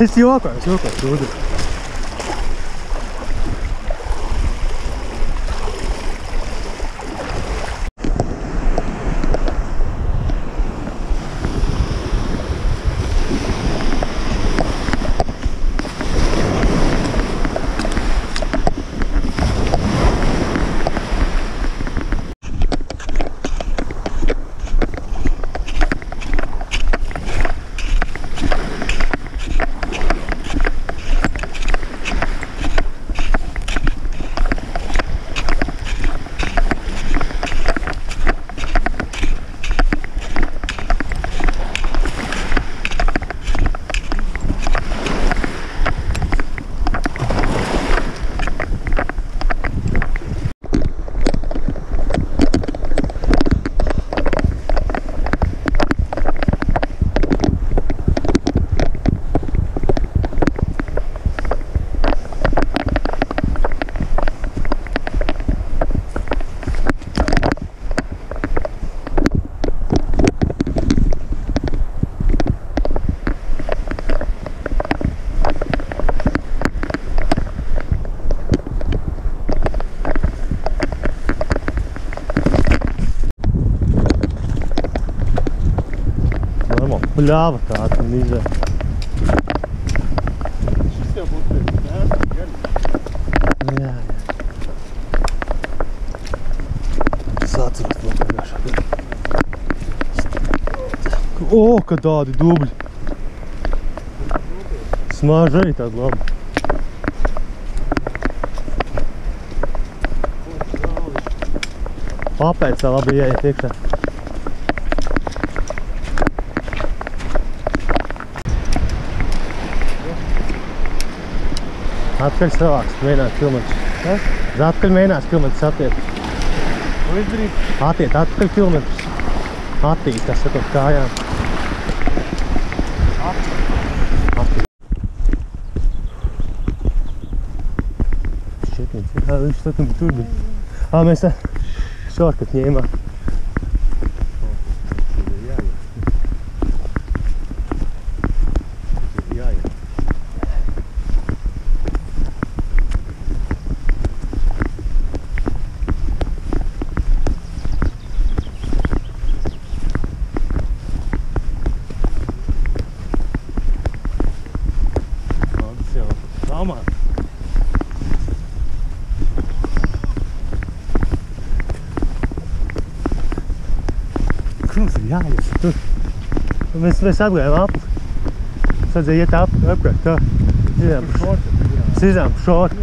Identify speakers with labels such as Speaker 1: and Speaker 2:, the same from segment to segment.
Speaker 1: Es jokoju, lūdzu. Bļāva kāds un izvē.
Speaker 2: Šis jau būtu gaļi.
Speaker 1: Jā. Es atceros to pagājušā. O, ka tādi dubļi. Smāža arī tāda laba. Papēcā labi ieiet iekšā. Atkaļ savāks, mēģināt kilometrus. Atkaļ mēģinās kilometrus attiet.
Speaker 2: Ko izdarīt?
Speaker 1: Attiet, atkaļ kilometrus. Attīt, kas sakot kājām. Attīt. Šķietniec, jā, viņš satam tur bija. Mēs šorkat ņēmām. Mums ir jāies tur. Mēs atgājām apli. Mums vajadzēja iet apkārt tā. Sizām pa šortu.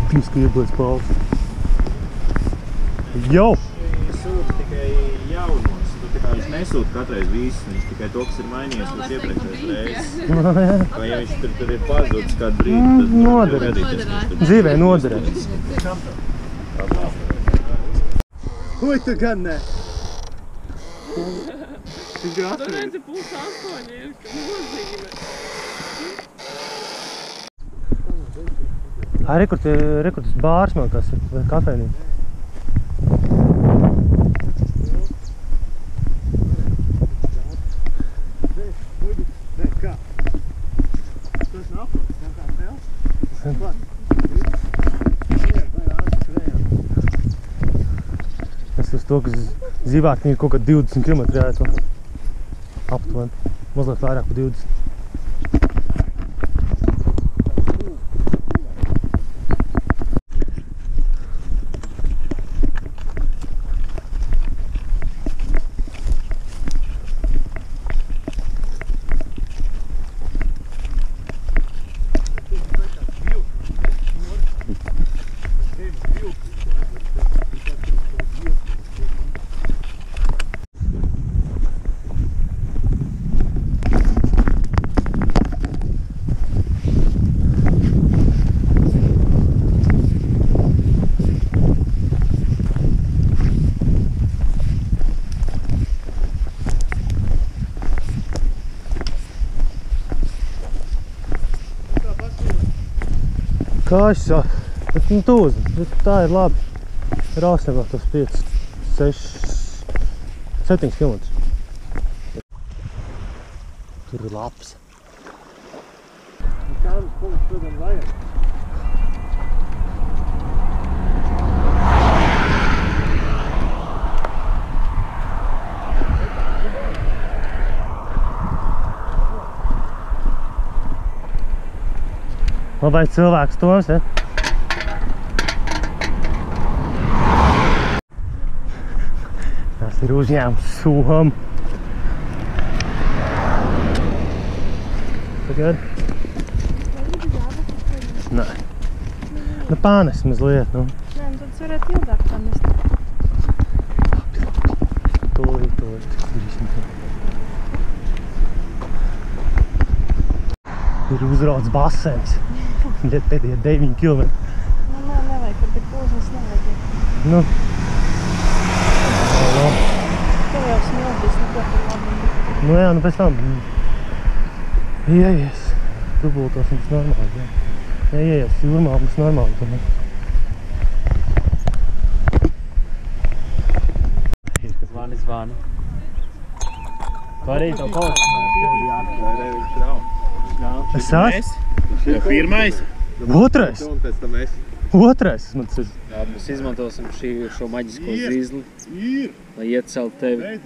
Speaker 1: Piski ieblēc pauls. Jau!
Speaker 2: Viņi sūta tikai jaunos. Tu tā kā viņš nesūta katreiz visu. Viņš tikai to, kas ir mainījies, kurš iepriekšējais reizes. Vai ja viņš tur ir pazudis kādu brīdi, tad
Speaker 1: noderēs. Dzīvē noderēs.
Speaker 2: Ui, tu gan ne!
Speaker 3: Tur redzi plus 8 ir, ka nozīme.
Speaker 1: Rekurtis bārs man kas ir, vai kafejnīca.
Speaker 2: Nē, kā? Tas nav aplis, nav kā vēl?
Speaker 1: Es uz to, ka Zivātņi ir kaut kā 20 km jāiet. aptuveni. Mazliet vairāk par 20. Kājas jau, bet nu tūz, bet tā ir labi. Rāsnē vēl tos 5, 6, 7 kilometrus. Tur ir lapas. Kādas punkts, protams, vajag. Vai cilvēks Toms, ja? Tas ir uzņēmums somu. Tagad? Nē. Nu pānes mazliet, nu.
Speaker 3: Nē, nu tad varētu ilgāk pamest.
Speaker 1: Tūlīt. Ir uzrauts basens. Pēdējie 9 kilometri.
Speaker 3: Nu, nē, nevajag, kad tik pūzes nevajag.
Speaker 1: Nu.
Speaker 3: Tev jau smildīs, neko par labi.
Speaker 1: Nu jā, nu pēc tam. Ieies. Dubultos mums normāli, jā. Ja ieies jūrmā mums normāli.
Speaker 4: Zvani. Tu arī to kaut
Speaker 1: Es sāc?
Speaker 2: Pirmais.
Speaker 1: Otrais?
Speaker 2: Un pēc tam es.
Speaker 1: Otrais?
Speaker 4: Jā, mēs izmantosim šo maģisko zīzli, lai iecelt tevi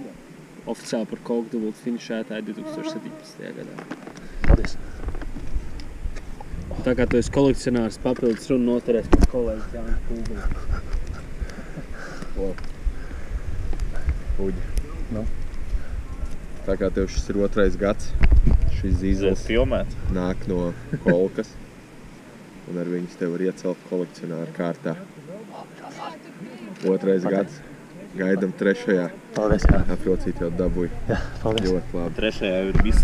Speaker 4: oficiāli par Coke dubult finišētāju 2017. gadā.
Speaker 1: Paldies.
Speaker 4: Tā kā tu esi kolekcionārs, papildus runu noturēs pēc kolēģis Jānis Kūgula.
Speaker 2: Uģi.
Speaker 1: Nu.
Speaker 2: Tā kā tev šis ir 2. gads, šis zīzels nāk no kolkas. Un ar viņus tev var iecelt kolekcionāru kārtā. 2. gads. Gaidam 3.
Speaker 1: Paldies, jā.
Speaker 2: Aprocīt jau dabūju.
Speaker 1: Jā, paldies.
Speaker 2: Ļoti labi.
Speaker 5: 3. ir viss